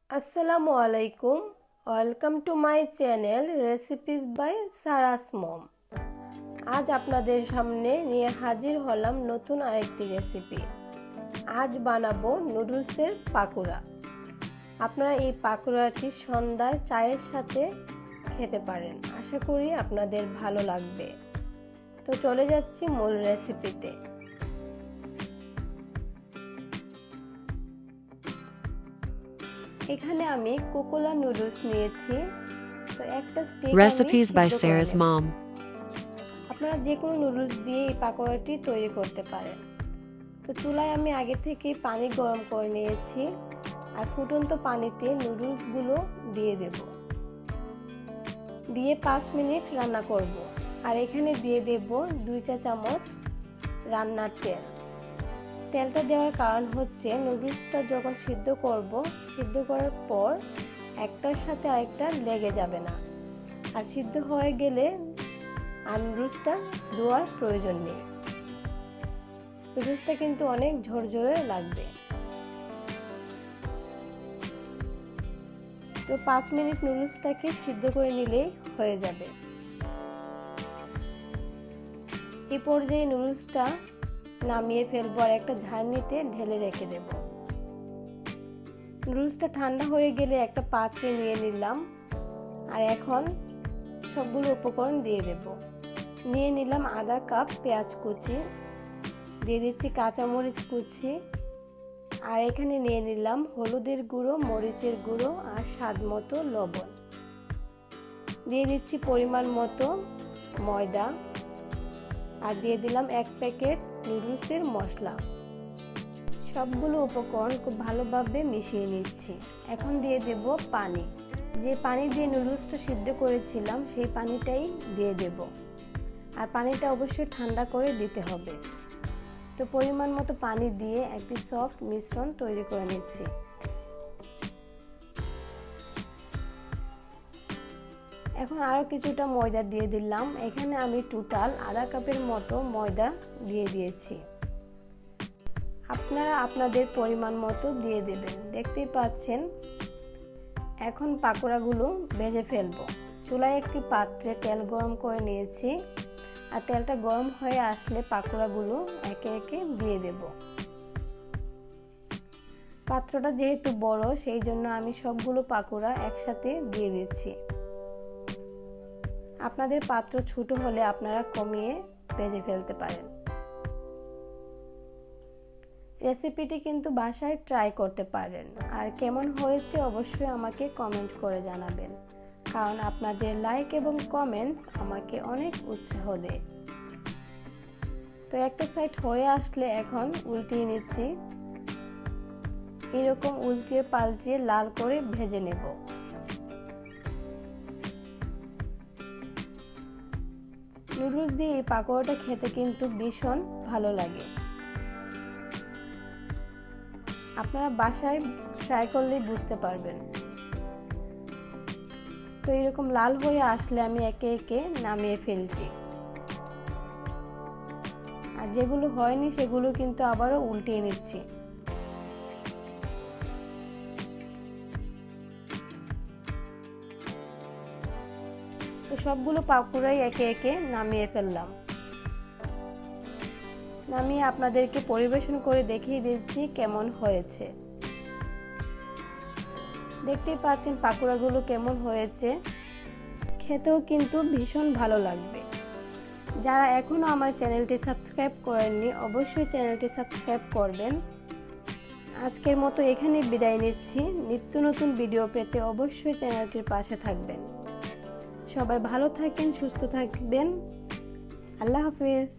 আসসালামু আলাইকুম, welcome to my channel recipes by Sara's mom. আজ আপনাদের সামনে নিয়ে হাজির হলাম নতুন আরেকটি রেসিপি। আজ বানাবো নুডলসের পাকোড়া। আপনারা এই পাকোড়াটি সন্ধ্যার চায়ের সাথে খেতে পারেন। আশা করি আপনাদের ভালো লাগবে। তো চলে যাচ্ছি মূল রেসিপিতে। এখানে আমি কোকোলা নুডলস নিয়েছি। তো একটা stick Recipes by Sarah's mom. আপনারা যে কোনো নুডলস দিয়ে এই পাকোড়াটি তৈরি করতে পারেন। তো চুলায় আমি আগে থেকে পানি গরম করে নিয়েছি আর ফুটন্ত পানিতে নুডলসগুলো দিয়ে দেব। দিয়ে 5 মিনিট রান্না করব। আর এখানে দিয়ে দেব 2 চা চামচ রান্নার তেল। তেলটা দেওয়ার কারণ হচ্ছে নুডলসটা যখন সিদ্ধ করব, সিদ্ধ করার পর একটার সাথে আরেকটা লেগে যাবে না। আর সিদ্ধ হয়ে গেলে আর নুডলসটা ধোয়ার প্রয়োজন নেই। নুডলসটা কিন্তু অনেক ঝরঝরে লাগবে। তো 5 মিনিট নুডলসটাকে সিদ্ধ করে নিলেই হয়ে যাবে। এই পর্যায়ে নুডলসটা নামিয়ে ফেলবো আর একটা ঝাড়নিতে ঢেলে রেখে দেব। নুডলসটা ঠান্ডা হয়ে গেলে একটা পাত্রে নিয়ে নিলাম আর এখন সবগুলো উপকরণ দিয়ে দেব। নিয়ে নিলাম আধা কাপ পেঁয়াজ কুচি, দিয়ে দিচ্ছি কাঁচামরিচ কুচি, আর এখানে নিয়ে নিলাম হলুদের গুঁড়ো, মরিচের গুঁড়ো আর স্বাদ মতো লবণ। দিয়ে দিচ্ছি পরিমাণ মতো ময়দা আর দিয়ে দিলাম 1 প্যাকেট নুডলসের মশলা। সবগুলো উপকরণ খুব ভালোভাবে মিশিয়ে নিচ্ছি। এখন দিয়ে দেব পানি। যে পানি দিয়ে নুডলসটা সিদ্ধ করেছিলাম সেই পানিটাই দিয়ে দেব। আর পানিটা অবশ্যই ঠান্ডা করে দিতে হবে। তো পরিমাণ মতো পানি দিয়ে একটি সফট মিশ্রণ তৈরি করে নিচ্ছি। এখন আরও কিছুটা ময়দা দিয়ে দিলাম। এখানে আমি টোটাল আধা কাপের মতো ময়দা দিয়ে দিয়েছি। আপনারা আপনাদের পরিমাণ মতো দিয়ে দেবেন। দেখতেই পাচ্ছেন। এখন পাকোড়াগুলো ভেজে ফেলবো। চুলায় একটি পাত্রে তেল গরম করে নিয়েছি আর তেলটা গরম হয়ে আসলে পাকোড়াগুলো একে একে দিয়ে দেব। পাত্রটা যেহেতু বড় সেই জন্য আমি সবগুলো পাকোড়া একসাথে দিয়ে দিচ্ছি। আপনাদের পাত্র ছোট হলে আপনারা কমিয়ে ভেজে ফেলতে পারেন। রেসিপিটি কিন্তু বাসায় ট্রাই করতে পারেন। আর কেমন হয়েছে অবশ্যই আমাকে কমেন্ট করে জানাবেন, কারণ আপনাদের লাইক এবং কমেন্টস আমাকে অনেক উৎসাহ দেয়। তো একটা সাইড হয়ে আসলে এখন উল্টিয়ে নিচ্ছি। এরকম উল্টিয়ে পাল্টিয়ে লাল করে ভেজে নেব। নুডলস দিয়ে এই পাকোড়াটা খেতে কিন্তু ভীষণ ভালো লাগে। আপনারা বাসায় ট্রাই করলেই বুঝতে পারবেন। তো এরকম লাল হয়ে আসলে আমি একে একে নামিয়ে ফেলছি। আর যেগুলো হয়নি সেগুলো কিন্তু আবারও উল্টিয়ে নিচ্ছি। তো সবগুলো পাকোড়াই একে একে নামিয়ে ফেললাম। নামিয়ে আপনাদেরকে পরিবেশন করে দেখিয়ে দিচ্ছি কেমন হয়েছে। দেখতেই পাচ্ছেন পাকোড়াগুলো কেমন হয়েছে। খেতেও কিন্তু ভীষণ ভালো লাগবে। যারা এখনো আমার চ্যানেলটি সাবস্ক্রাইব করেননি অবশ্যই চ্যানেলটি সাবস্ক্রাইব করবেন। আজকের মতো এখানেই বিদায় নিচ্ছি। নিত্য নতুন ভিডিও পেতে অবশ্যই চ্যানেলটির পাশে থাকবেন। সবাই ভালো থাকেন, সুস্থ থাকবেন। আল্লাহ হাফেজ।